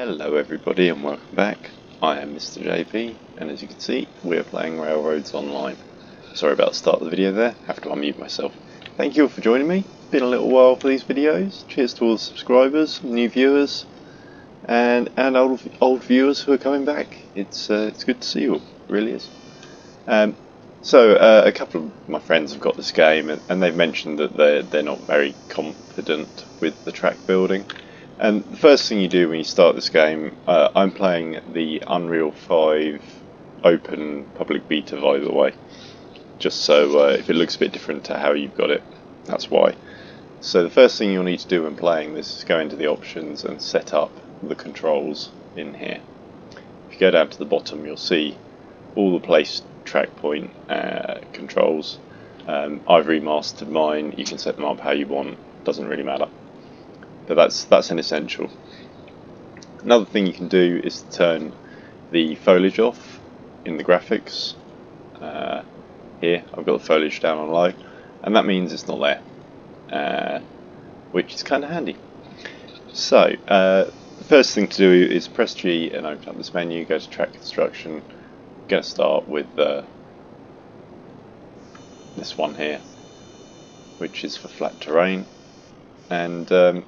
Hello everybody and welcome back. I am Mr. JP and as you can see we are playing Railroads Online. Sorry about the start of the video there, have to unmute myself. Thank you all for joining me. Been a little while for these videos. Cheers to all the subscribers, new viewers and old viewers who are coming back. It's good to see you all, it really is. A couple of my friends have got this game and they've mentioned that they're not very confident with the track building. And the first thing you do when you start this game, I'm playing the Unreal 5 open public beta by the way, just so if it looks a bit different to how you've got it, that's why. So the first thing you'll need to do when playing this is go into the options and set up the controls in here. If you go down to the bottom you'll see all the place track point controls. I've remastered mine, you can set them up how you want, doesn't really matter. But that's an essential. Another thing you can do is to turn the foliage off in the graphics. Here I've got the foliage down on low, and that means it's not there, which is kind of handy. So the first thing to do is press G and open up this menu, go to track construction. I'm going to start with this one here, which is for flat terrain, and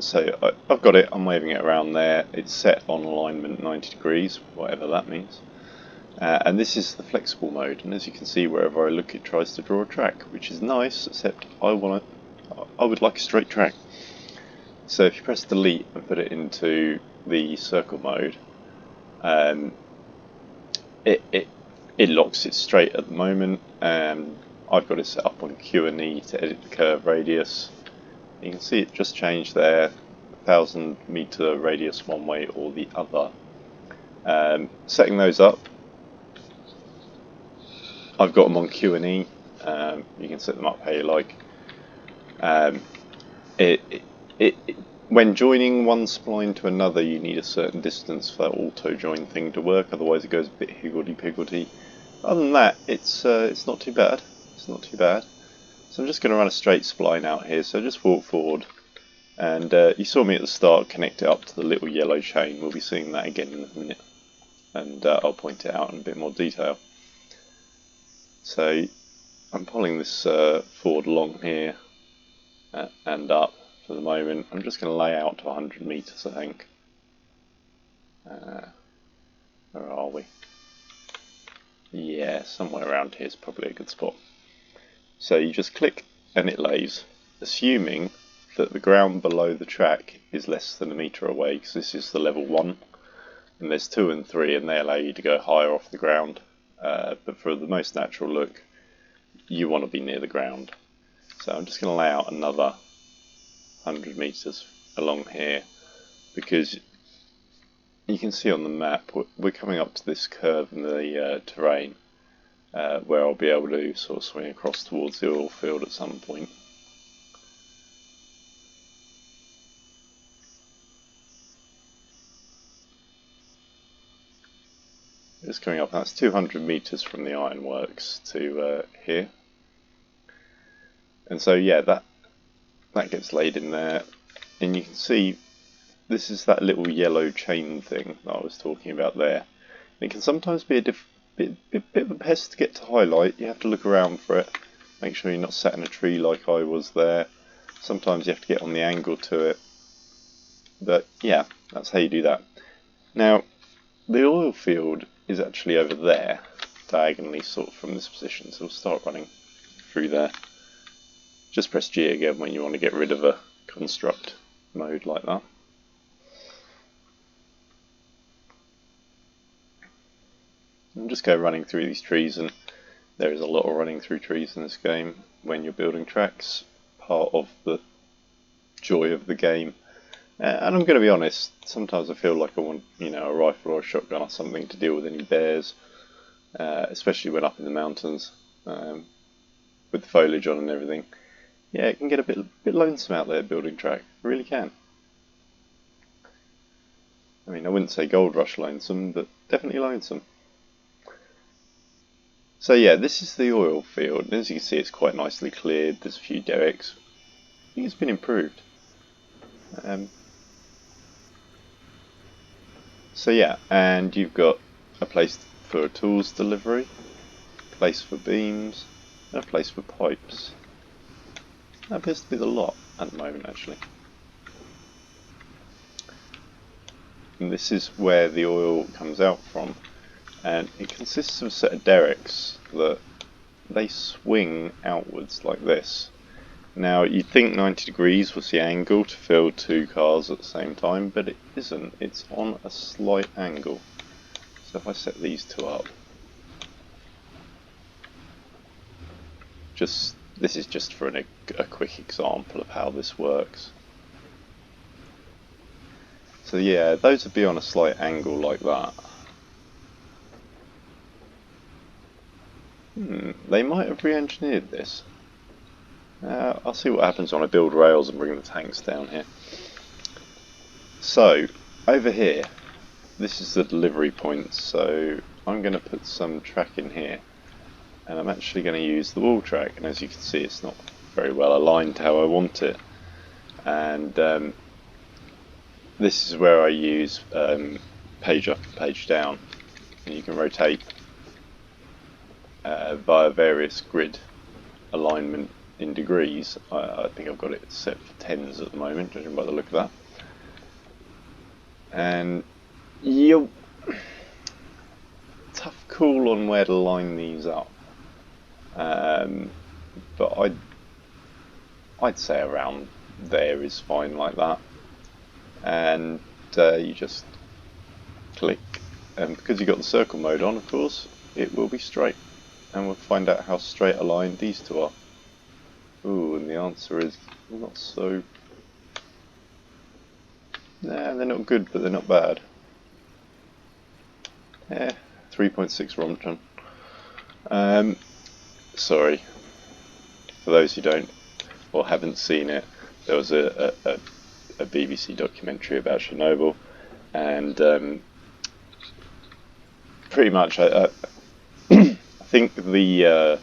so I've got it, I'm waving it around there, it's set on alignment 90 degrees, whatever that means. And this is the flexible mode, and as you can see wherever I look it tries to draw a track, which is nice, except I would like a straight track. So if you press delete and put it into the circle mode, it locks it straight at the moment. I've got it set up on Q and E to edit the curve radius. You can see it just changed there, 1,000 meter radius one way or the other. Setting those up, I've got them on Q and E. You can set them up how you like. When joining one spline to another, you need a certain distance for that auto join thing to work. Otherwise, it goes a bit higgledy-piggledy. Other than that, it's not too bad. It's not too bad. So I'm just going to run a straight spline out here, so just walk forward, and you saw me at the start connect it up to the little yellow chain. We'll be seeing that again in a minute, and I'll point it out in a bit more detail. So I'm pulling this forward along here and up for the moment. I'm just going to lay out to 100 meters, I think. Where are we? Yeah, somewhere around here is probably a good spot. So you just click and it lays, assuming that the ground below the track is less than a metre away, because this is the level 1, and there's 2 and 3 and they allow you to go higher off the ground, but for the most natural look you want to be near the ground. So I'm just going to lay out another 100 metres along here, because you can see on the map we're coming up to this curve in the terrain, where I'll be able to sort of swing across towards the oil field at some point. Just coming up, that's 200 meters from the Ironworks to here. And so yeah, that gets laid in there, and you can see this is that little yellow chain thing that I was talking about there. It can sometimes be a bit of a pest to get to highlight. You have to look around for it, make sure you're not sat in a tree like I was there. Sometimes you have to get on the angle to it, but yeah, that's how you do that. Now the oil field is actually over there, diagonally sort of from this position, so we'll start running through there. Just press G again when you want to get rid of a construct mode like that. And just go running through these trees, and there is a lot of running through trees in this game when you're building tracks, part of the joy of the game. And I'm going to be honest, sometimes I feel like I want, a rifle or a shotgun or something to deal with any bears, especially when up in the mountains, with the foliage on and everything. Yeah, it can get a bit lonesome out there building track, it really can. I mean, I wouldn't say Gold Rush lonesome, but definitely lonesome. So yeah, this is the oil field, and as you can see it's quite nicely cleared, there's a few derricks. I think it's been improved. So yeah, and you've got a place for tools delivery, a place for beams, and a place for pipes. That appears to be the lot at the moment, actually. And this is where the oil comes out from, and it consists of a set of derricks that they swing outwards like this. Now you'd think 90 degrees was the angle to fill two cars at the same time, but it isn't. It's on a slight angle. So if I set these two up, this is just for a quick example of how this works. So yeah, those would be on a slight angle like that. They might have re-engineered this. I'll see what happens when I build rails and bring the tanks down here. So, over here, this is the delivery point, so I'm going to put some track in here. And I'm actually going to use the wall track, and as you can see it's not very well aligned to how I want it. And this is where I use page up and page down, and you can rotate via various grid alignment in degrees. I think I've got it set for tens at the moment, judging by the look of that. And tough call on where to line these up, but I'd say around there is fine like that. And you just click, and because you've got the circle mode on, of course, it will be straight, and we'll find out how straight aligned these two are. Ooh, and the answer is not so. Nah, they're not good, but they're not bad. 3.6 Rompton. Sorry, for those who don't or haven't seen it, there was a BBC documentary about Chernobyl, and pretty much I think the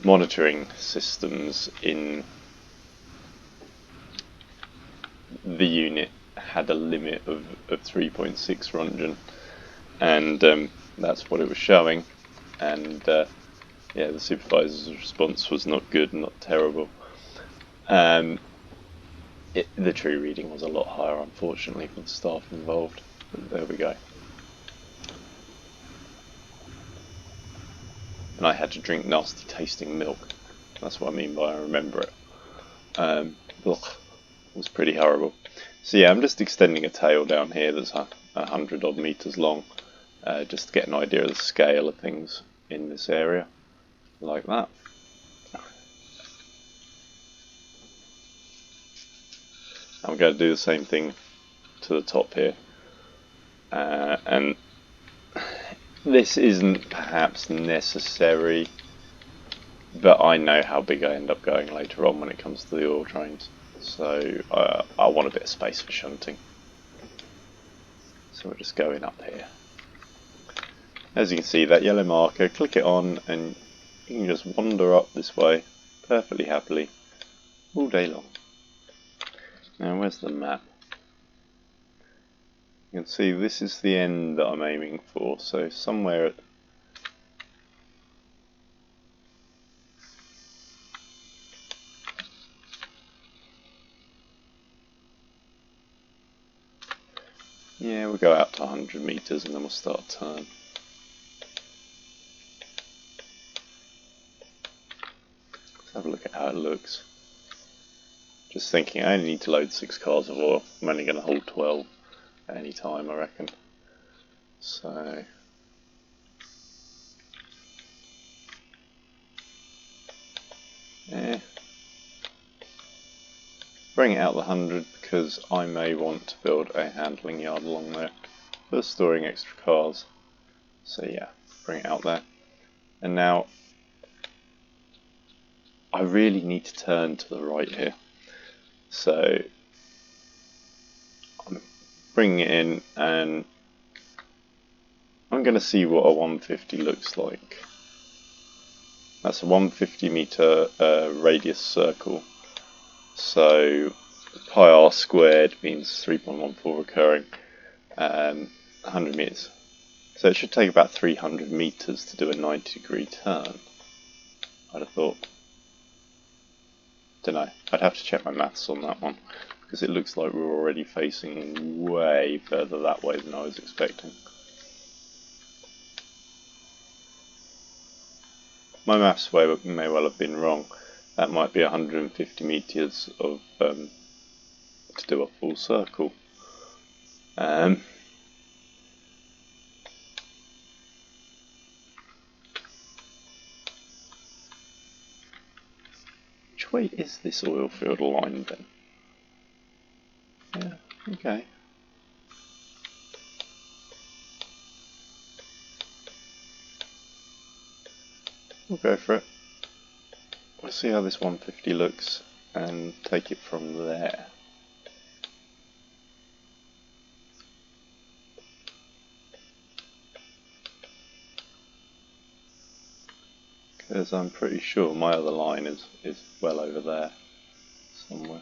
monitoring systems in the unit had a limit of 3.6 Rontgen, and that's what it was showing. And yeah, the supervisor's response was not good, not terrible. The true reading was a lot higher, unfortunately, for the staff involved. But there we go. And I had to drink nasty tasting milk. That's what I mean by I remember it. Ugh, it was pretty horrible. So yeah, I'm just extending a tail down here that's 100 odd meters long, just to get an idea of the scale of things in this area, like that. I'm going to do the same thing to the top here, and this isn't perhaps necessary, but I know how big I end up going later on when it comes to the oil trains, so I want a bit of space for shunting. So we're just going up here. As you can see, that yellow marker, click it on and you can just wander up this way perfectly happily all day long. Now where's the map? You can see this is the end that I'm aiming for, so somewhere at yeah, we'll go out to 100 meters and then we'll start a turn. Let's have a look at how it looks. Just thinking, I only need to load 6 cars of oil. I'm only going to hold 12 at any time, I reckon. So yeah, bring it out the 100 because I may want to build a handling yard along there for storing extra cars. So yeah, bring it out there. And now I really need to turn to the right here. So I'm bringing it in and I'm going to see what a 150 looks like. That's a 150 meter radius circle. So pi r squared means 3.14 recurring. 100 meters. So it should take about 300 meters to do a 90-degree turn. I'd have thought. Don't know. I'd have to check my maths on that one, because it looks like we're already facing way further that way than I was expecting. My maths may well have been wrong. That might be 150 meters of to do a full circle. Which way is this oil field line then? Yeah, okay. We'll go for it. We'll see how this 150 looks and take it from there. Because I'm pretty sure my other line is well over there somewhere.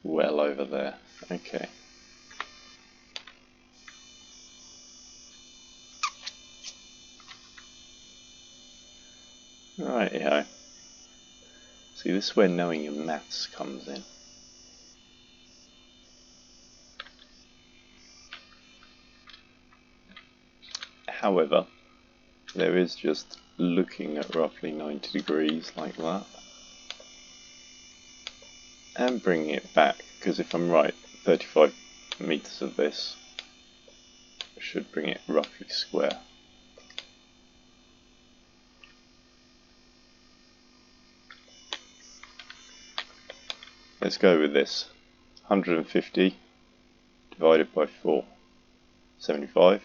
Well over there. Okay. Righty-ho. See, this is where knowing your maths comes in. However, there is just looking at roughly 90 degrees like that and bringing it back, because if I'm right, 35 meters of this should bring it roughly square. Let's go with this. 150 divided by 4. 75.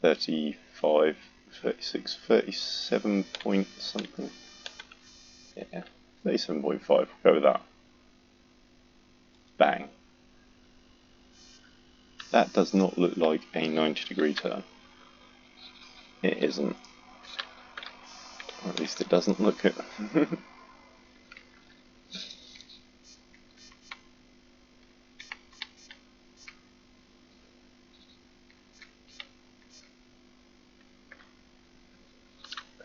35, 36, 37 point something. Yeah, 37.5. We'll go with that. Bang. That does not look like a 90-degree turn. It isn't. Or at least it doesn't look it.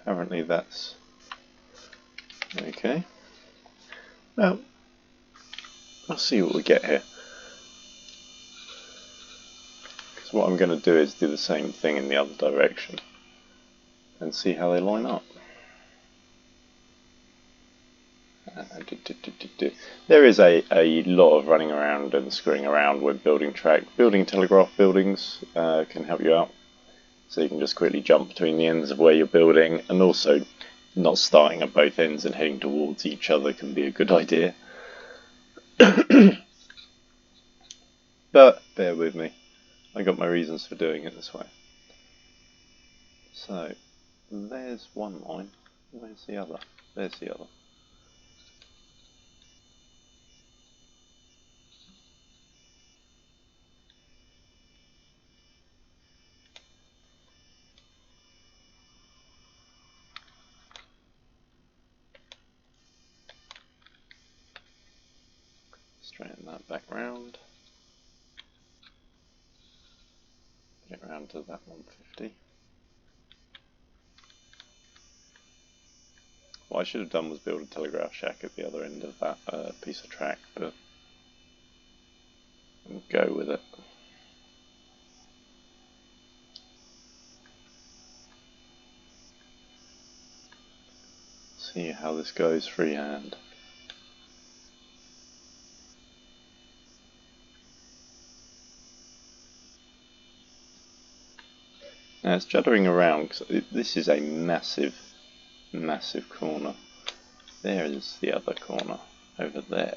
Apparently that's okay. Well, I'll see what we get here. Because what I'm going to do is do the same thing in the other direction and see how they line up. There is a lot of running around and screwing around when building track. Building telegraph buildings can help you out. So you can just quickly jump between the ends of where you're building, and also not starting at both ends and heading towards each other can be a good idea. But bear with me, I got my reasons for doing it this way. So there's one line, where's the other? There's the other. Straighten that back round. Get round to that 150. What I should have done was build a telegraph shack at the other end of that piece of track, but I'll go with it. See how this goes freehand. Now it's juddering around because this is a massive corner. There is the other corner over there.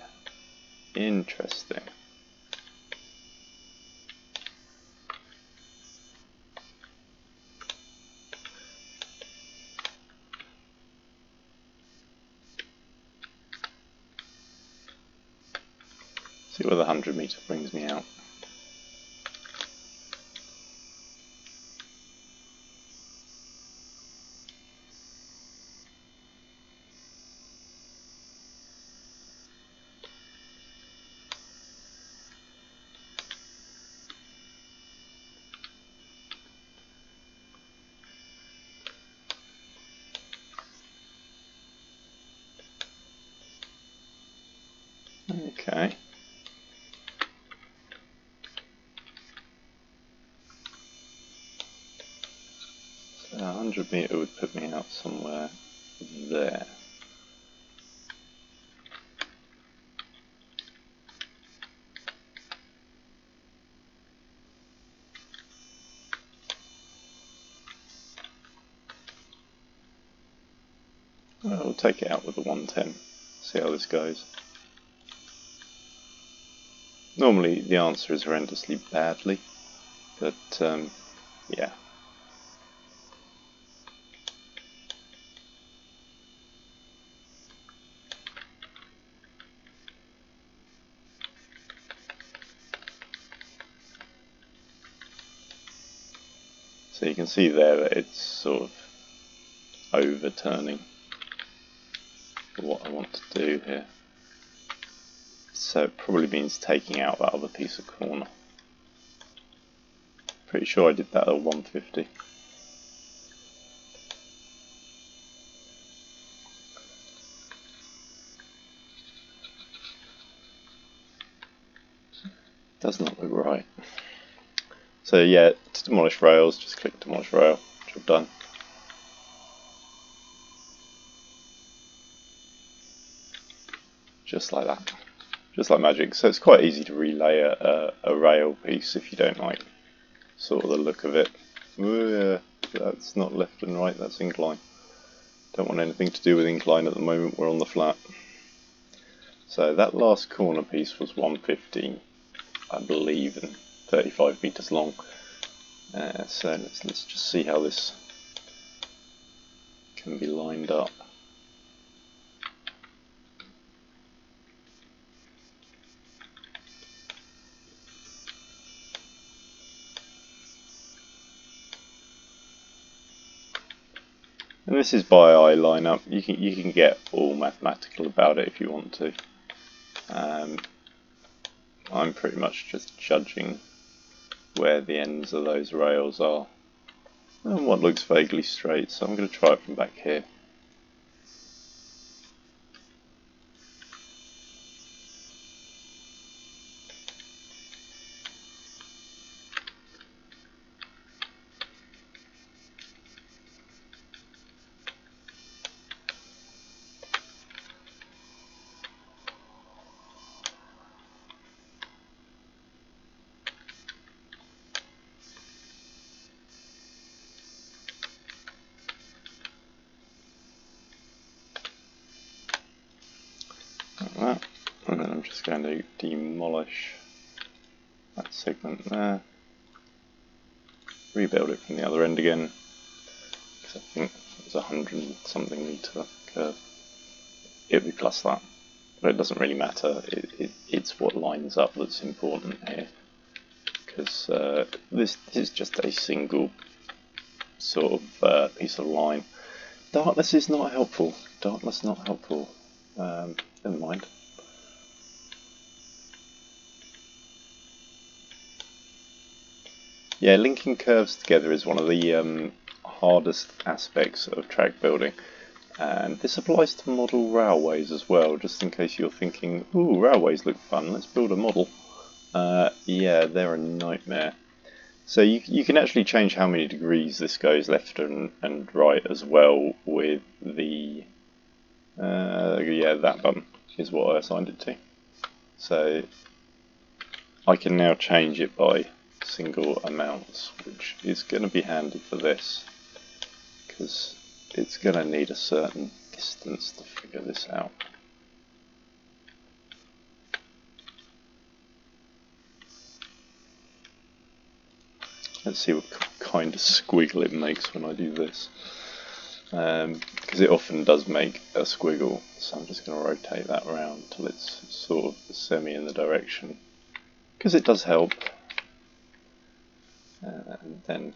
Interesting. See where the 100 meter brings me out. Okay. So 100 metre would put me out somewhere there. We'll take it out with the 110, see how this goes. Normally the answer is horrendously badly, but yeah. So you can see there that it's sort of overturning what I want to do here. So it probably means taking out that other piece of corner. Pretty sure I did that at 150. Does not look right. So yeah, to demolish rails, just click demolish rail, job done. Just like that. Just like magic. So it's quite easy to relay a rail piece if you don't like sort of the look of it. Oh yeah, that's not left and right, that's incline. Don't want anything to do with incline at the moment, we're on the flat. So that last corner piece was 115, I believe, and 35 metres long. So let's just see how this can be lined up. And this is by eye lineup. You can get all mathematical about it if you want to. I'm pretty much just judging where the ends of those rails are and what looks vaguely straight. So I'm going to try it from back here. Like that. And then I'm just going to demolish that segment there, rebuild it from the other end again, because I think it's 100 and something metre curve. It'll be plus that, but it doesn't really matter. It's what lines up that's important here, because this is just a single sort of piece of line. Darkness is not helpful. Darkness not helpful. Never mind. Yeah, linking curves together is one of the hardest aspects of track building, and this applies to model railways as well, just in case you're thinking, ooh, railways look fun, let's build a model. Yeah, they're a nightmare. So you can actually change how many degrees this goes left and right as well with the, yeah, that button is what I assigned it to. So I can now change it by single amounts, which is going to be handy for this, because it's going to need a certain distance to figure this out. Let's see what kind of squiggle it makes when I do this, because it often does make a squiggle, so I'm just going to rotate that around till it's sort of semi in the direction, because it does help. And then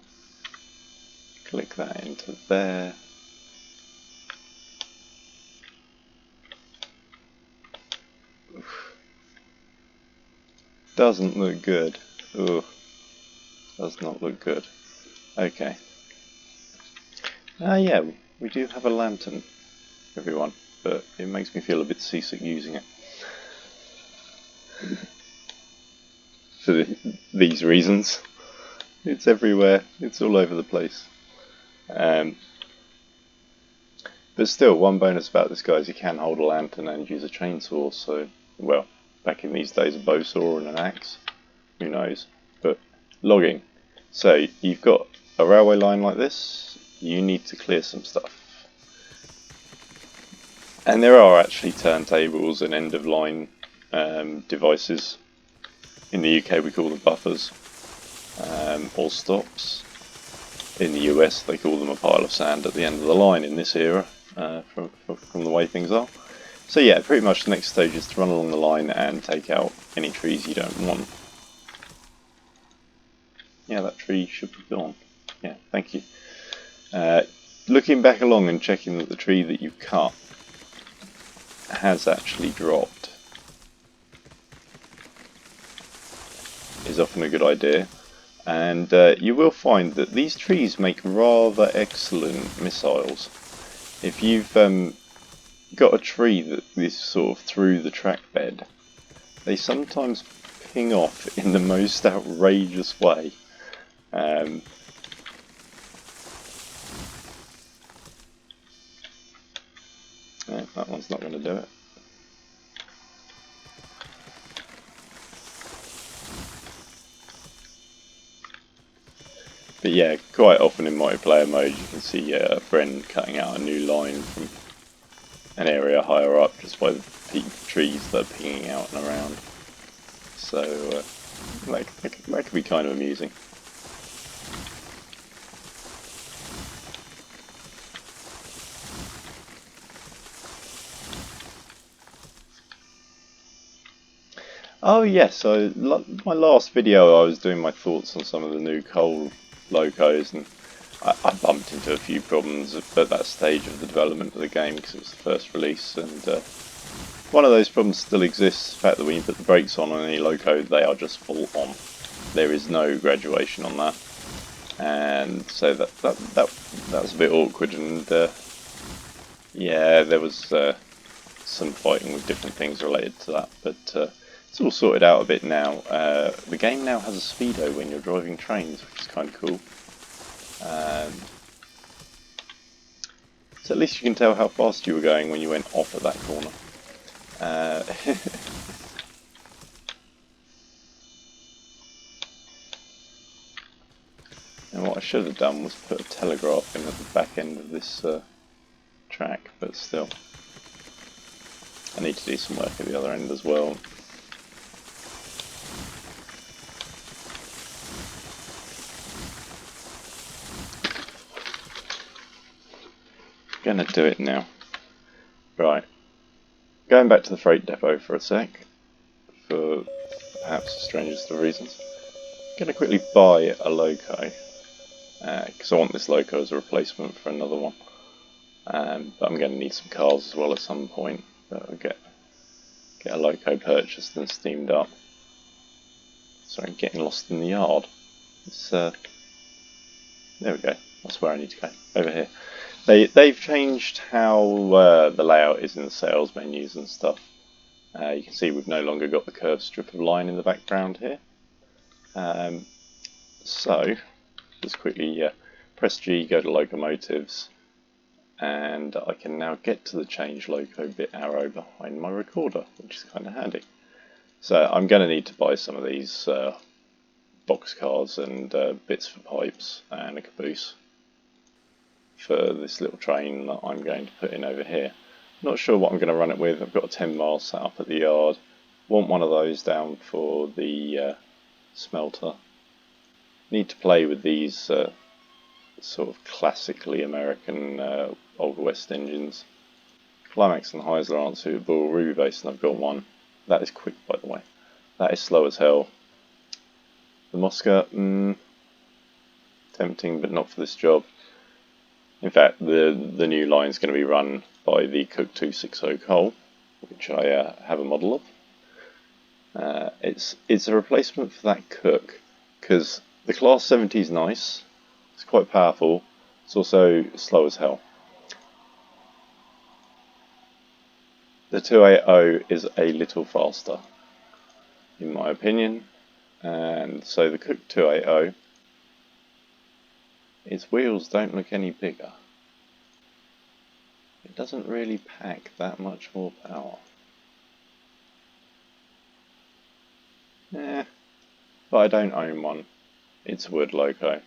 click that into there. Oof. Doesn't look good. Ooh. Does not look good. Okay. Yeah, we do have a lantern, everyone, but it makes me feel a bit seasick using it. for these reasons. It's everywhere. It's all over the place. But still, one bonus about this guy is he can hold a lantern and use a chainsaw. So, well, back in these days, a bow saw and an axe. Who knows? But logging. So you've got a railway line like this. You need to clear some stuff. And there are actually turntables and end-of-line devices. In the UK we call them buffers or stops. In the US they call them a pile of sand at the end of the line in this era, from the way things are. So yeah, pretty much the next stage is to run along the line and take out any trees you don't want. Yeah, that tree should be gone. Yeah, thank you. Looking back along and checking that the tree that you've cut has actually dropped is often a good idea, and you will find that these trees make rather excellent missiles. If you've got a tree that is sort of through the track bed, they sometimes ping off in the most outrageous way. Yeah, that one's not going to do it. But yeah, quite often in multiplayer mode you can see a friend cutting out a new line from an area higher up just by the trees that are pinging out and around. So that could be kind of amusing. Oh yes, so my last video I was doing my thoughts on some of the new coal locos, and I bumped into a few problems at that stage of the development of the game because it was the first release, and one of those problems still exists, the fact that when you put the brakes on any loco they are just full on. There is no graduation on that, and so that was a bit awkward, and yeah, there was some fighting with different things related to that, but it's all sorted out a bit now. The game now has a speedo when you're driving trains, which is kind of cool. So at least you can tell how fast you were going when you went off at that corner. And what I should have done was put a telegraph in at the back end of this track, but still. I need to do some work at the other end as well. Gonna do it now. Right. Going back to the freight depot for a sec, for perhaps the strangest of reasons. Gonna quickly buy a loco, because I want this loco as a replacement for another one. But I'm gonna need some cars as well at some point. But I'll get a loco purchased and steamed up. Sorry, I'm getting lost in the yard. It's, there we go. That's where I need to go. Over here. They've changed how the layout is in the sales menus and stuff. You can see we've no longer got the curved strip of line in the background here. So, just quickly press G, go to locomotives, and I can now get to the change loco bit arrow behind my recorder, which is kind of handy. So I'm going to need to buy some of these boxcars and bits for pipes and a caboose for this little train that I'm going to put in over here. Not sure what I'm going to run it with. I've got a 10 mile set up at the yard. Want one of those down for the smelter. Need to play with these sort of classically American Old West engines. Climax and Heisler aren't suitable. Ruby Basin, I've got one. That is quick, by the way. That is slow as hell. The Mosca, tempting, but not for this job. In fact, the new line is going to be run by the Cook 260 coal, which I have a model of. It's a replacement for that Cook, because the Class 70 is nice, it's quite powerful, it's also slow as hell. The 280 is a little faster, in my opinion, And so the Cook 280, its wheels don't look any bigger. It doesn't really pack that much more power. But I don't own one. It's a wood Loco.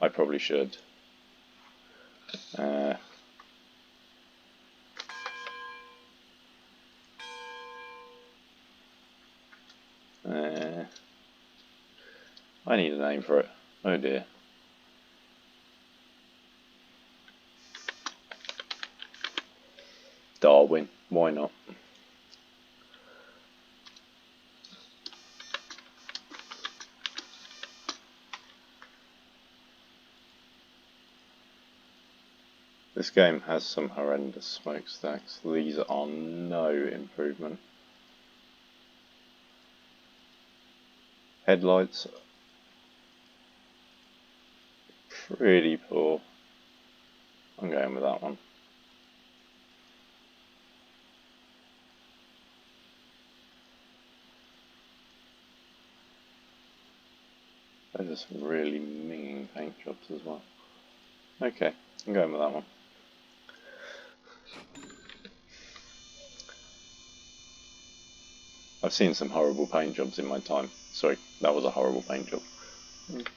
I probably should. I need a name for it. Oh dear. Darwin. Why not? This game has some horrendous smokestacks. These are no improvement. Headlights, pretty poor. I'm going with that one. Those are some really minging paint jobs as well. Okay, I'm going with that one. I've seen some horrible paint jobs in my time. Sorry, that was a horrible paint job.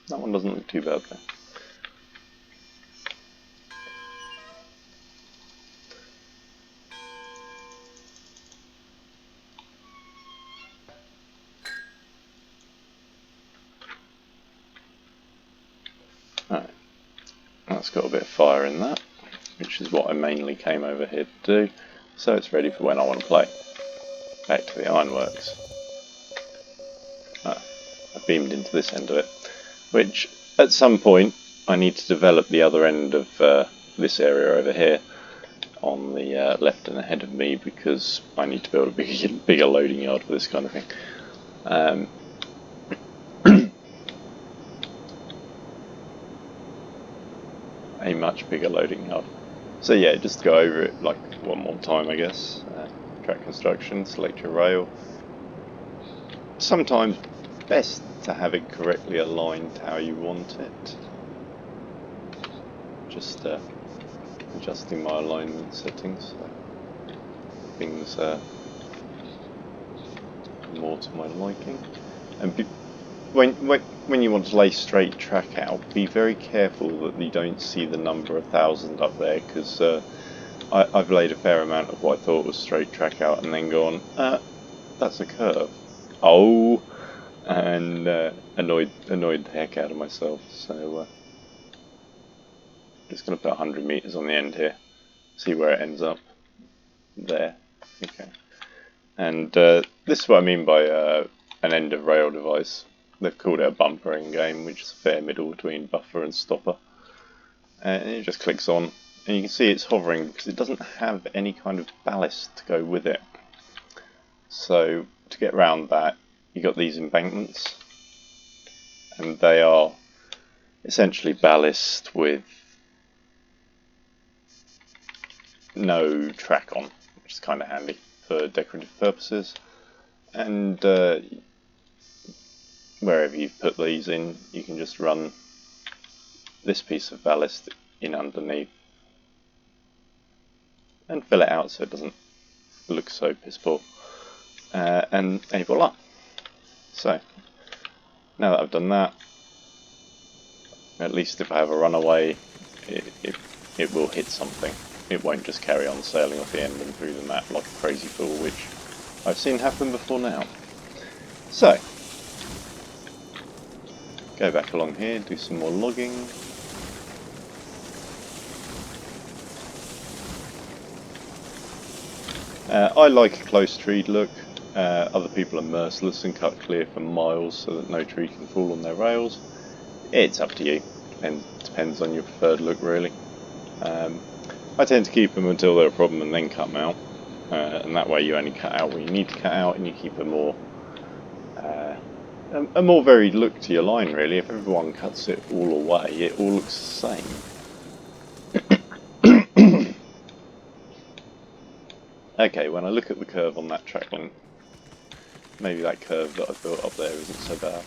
That one doesn't look too bad though. Alright, that's got a bit of fire in that, which is what I mainly came over here to do. So it's ready for when I want to play. Back to the Ironworks. I've beamed into this end of it, which at some point I need to develop the other end of this area over here on the left and ahead of me, because I need to build a bigger loading yard for this kind of thing. A much bigger loading yard. So yeah, just go over it like one more time, I guess. Track construction, select your rail. Sometimes best to have it correctly aligned how you want it. Just adjusting my alignment settings so things are more to my liking. And when you want to lay straight track out, be very careful that you don't see the number 1,000 up there, because I've laid a fair amount of what I thought was straight track out and then gone, that's a curve. Oh, and annoyed the heck out of myself. So just going to put 100 meters on the end here, see where it ends up. There, okay. And this is what I mean by an end of rail device. They've called it a bumper in game, which is a fair middle between buffer and stopper. And it just clicks on, and you can see it's hovering because it doesn't have any kind of ballast to go with it. So to get around that, you got these embankments, and they are essentially ballast with no track on, which is kind of handy for decorative purposes. And wherever you've put these in, you can just run this piece of ballast in underneath and fill it out so it doesn't look so piss poor. And voila. So now that I've done that, at least if I have a runaway, it will hit something. It won't just carry on sailing off the end and through the map like a crazy fool, which I've seen happen before now. So go back along here, do some more logging. I like a close treed look. Other people are merciless and cut clear for miles so that no tree can fall on their rails. It's up to you. Depends on your preferred look, really. I tend to keep them until they're a problem and then cut them out. And that way you only cut out what you need to cut out, and you keep a more varied look to your line, really. If everyone cuts it all away, it all looks the same. Okay, when I look at the curve on that track length, maybe that curve that I built up there isn't so bad.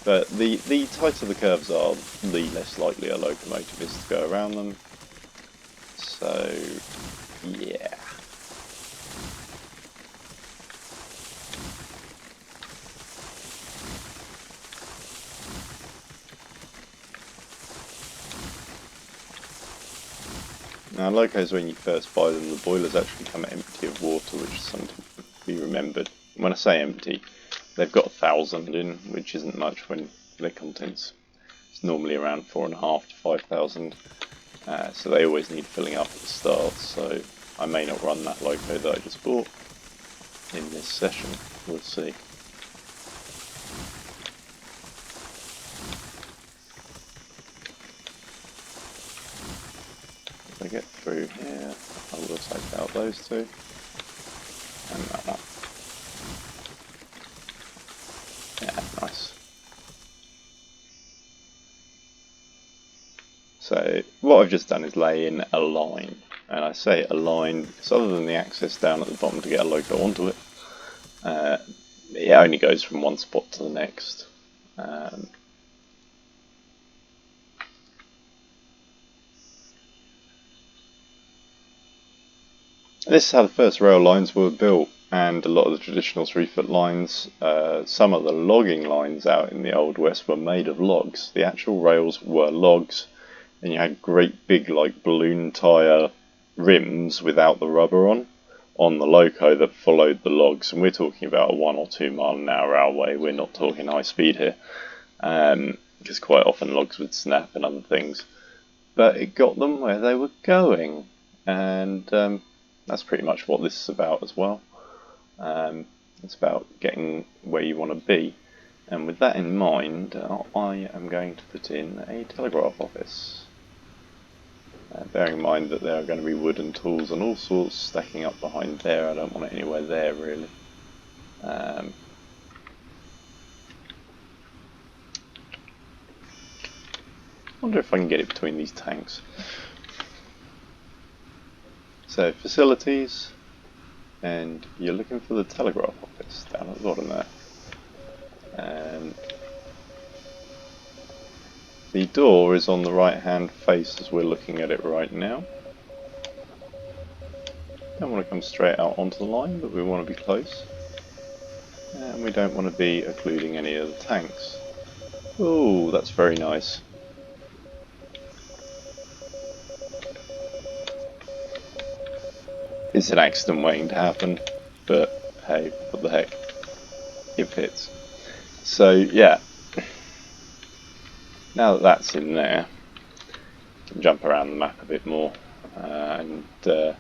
But the tighter the curves are, the less likely a locomotive is to go around them. So, yeah. Now, locos, when you first buy them, the boilers actually come empty of water, which is something to be remembered. When I say empty, they've got 1,000 in, which isn't much when their contents is normally around 4,500 to 5,000. So they always need filling up at the start. So I may not run that loco that I just bought in this session. We'll see. If I get through here, I will take out those two and that one. Yeah, nice. So what I've just done is lay in a line, and I say a line because other than the access down at the bottom to get a loco onto it, it only goes from one spot to the next. This is how the first rail lines were built, and a lot of the traditional 3-foot lines, some of the logging lines out in the Old West were made of logs. The actual rails were logs, and you had great big like balloon tyre rims without the rubber on the loco that followed the logs. And we're talking about a 1 or 2 mile an hour railway. We're not talking high speed here, because quite often logs would snap and other things. But it got them where they were going, and that's pretty much what this is about as well. It's about getting where you want to be. And with that in mind, I am going to put in a telegraph office. Bearing in mind that there are going to be wooden tools and all sorts stacking up behind there. I don't want it anywhere there really. Wonder if I can get it between these tanks. So facilities, and you're looking for the telegraph office down at the bottom there. The door is on the right hand face as we're looking at it right now. Don't want to come straight out onto the line, but we want to be close. And we don't want to be occluding any of the tanks. Oh, that's very nice. It's an accident waiting to happen, but hey, what the heck, it fits. So yeah, now that that's in there, you can jump around the map a bit more, and it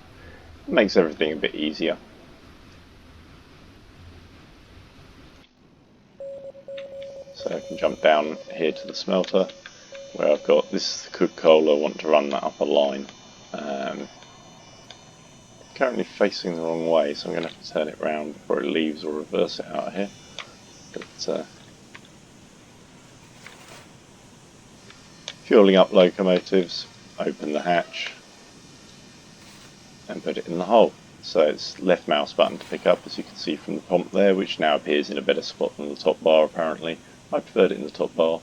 makes everything a bit easier. So I can jump down here to the smelter, where I've got this cook coal. I want to run that up a line. Currently facing the wrong way, so I'm going to have to turn it round before it leaves or reverse it out of here. But fueling up locomotives, open the hatch and put it in the hole. So it's left mouse button to pick up, as you can see from the prompt there, which now appears in a better spot than the top bar apparently. I preferred it in the top bar.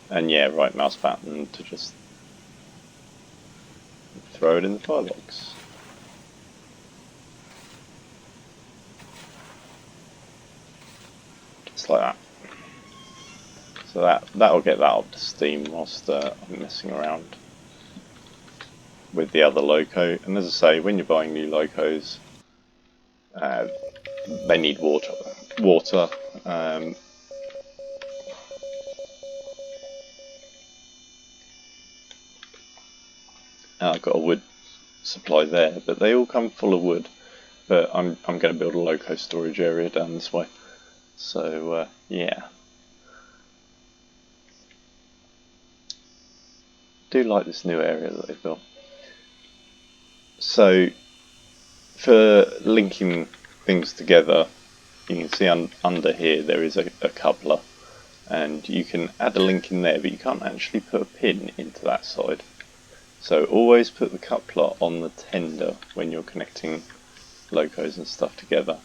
And yeah, right mouse button to just throw it in the firebox. Just like that. So that'll get that up to steam whilst I'm messing around with the other loco. And as I say, when you're buying new locos, they need water. I've got a wood supply there, but they all come full of wood. But I'm going to build a loco storage area down this way. So yeah, do like this new area that they've built. So for linking things together, you can see under here there is a coupler, and you can add a link in there, but you can't actually put a pin into that side. So always put the coupler on the tender when you're connecting locos and stuff together.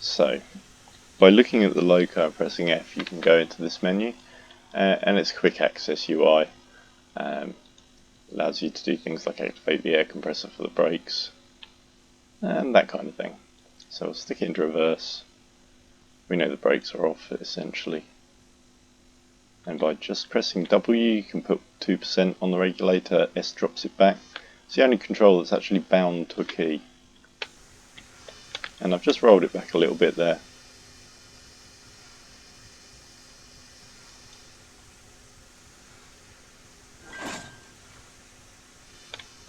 So by looking at the Loco and pressing F, you can go into this menu, and it's quick access UI. Allows you to do things like activate the air compressor for the brakes, and that kind of thing. So we'll stick it into reverse. We know the brakes are off essentially. And by just pressing W, you can put 2% on the regulator, S drops it back. It's the only control that's actually bound to a key. And I've just rolled it back a little bit there.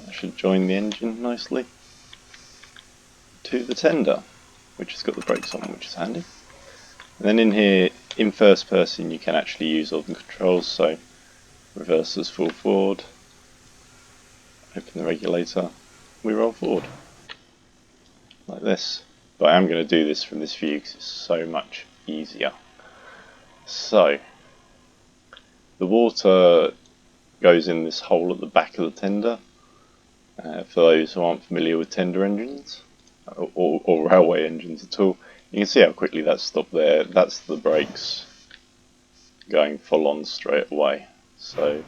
That should join the engine nicely to the tender, which has got the brakes on, which is handy. And then in here, in first person, you can actually use all the controls, so reverse as full forward, open the regulator, we roll forward, like this. But I am going to do this from this view because it's so much easier. So, the water goes in this hole at the back of the tender. For those who aren't familiar with tender engines, or railway engines at all, you can see how quickly that's stopped there. That's the brakes going full on straight away. So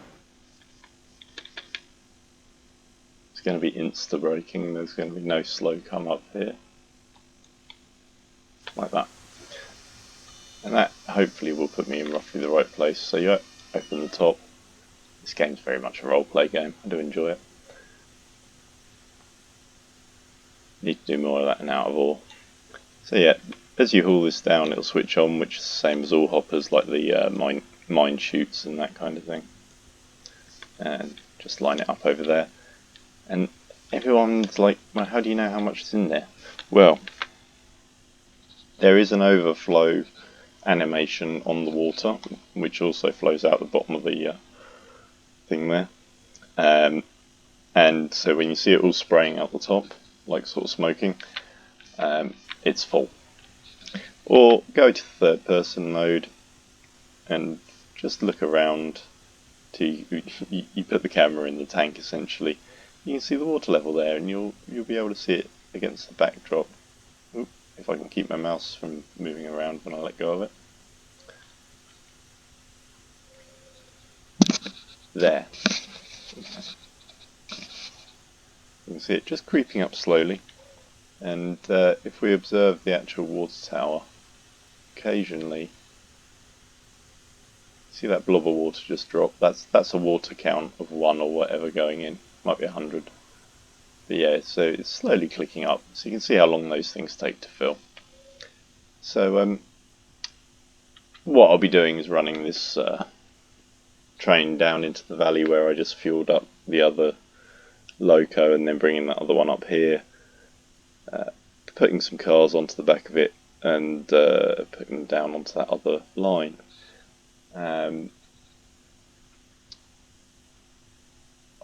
it's going to be insta braking. There's going to be no slow come up here, like that. And that hopefully will put me in roughly the right place. So you open the top. This game's very much a role-play game. I do enjoy it. Need to do more of that in Out of Ore. So yeah, as you haul this down, it'll switch on, which is the same as all hoppers, like the mine chutes and that kind of thing. And just line it up over there. And everyone's like, well, how do you know how much is in there? Well, there is an overflow animation on the water, which also flows out the bottom of the thing there. And so when you see it all spraying out the top, like sort of smoking, it's full. Or go to third person mode and just look around till you put the camera in the tank essentially. You can see the water level there, and you'll be able to see it against the backdrop. Oop, if I can keep my mouse from moving around when I let go of it. There. You can see it just creeping up slowly. And if we observe the actual water tower, occasionally, see that blob of water just drop? That's a water count of 1 or whatever going in. Might be 100. But yeah, so it's slowly clicking up. So you can see how long those things take to fill. So what I'll be doing is running this train down into the valley where I just fueled up the other Loco, and then bringing that other one up here, putting some cars onto the back of it, and putting them down onto that other line. I'll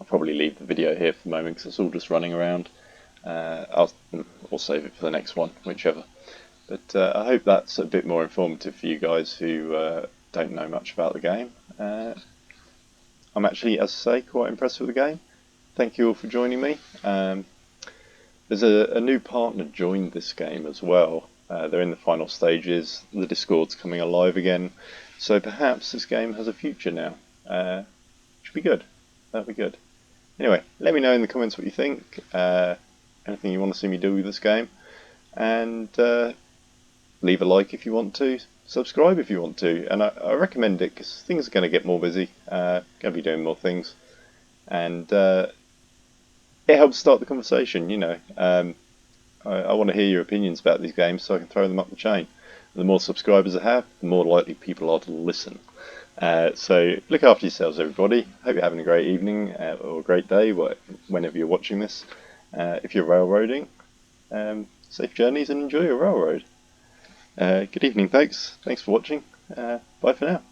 probably leave the video here for the moment because it's all just running around. I'll save it for the next one, whichever. But I hope that's a bit more informative for you guys who don't know much about the game. I'm actually, as I say, quite impressed with the game. Thank you all for joining me. There's a new partner joined this game as well. They're in the final stages. The Discord's coming alive again. So perhaps this game has a future now. Should be good. That'll be good. Anyway, let me know in the comments what you think. Anything you want to see me do with this game. And leave a like if you want to. Subscribe if you want to. And I recommend it because things are going to get more busy. Going to be doing more things. And it helps start the conversation, you know. I want to hear your opinions about these games so I can throw them up the chain. The more subscribers I have, the more likely people are to listen. So look after yourselves, everybody. Hope you're having a great evening or a great day, whenever you're watching this. If you're railroading, safe journeys and enjoy your railroad. Good evening, folks. Thanks for watching. Bye for now.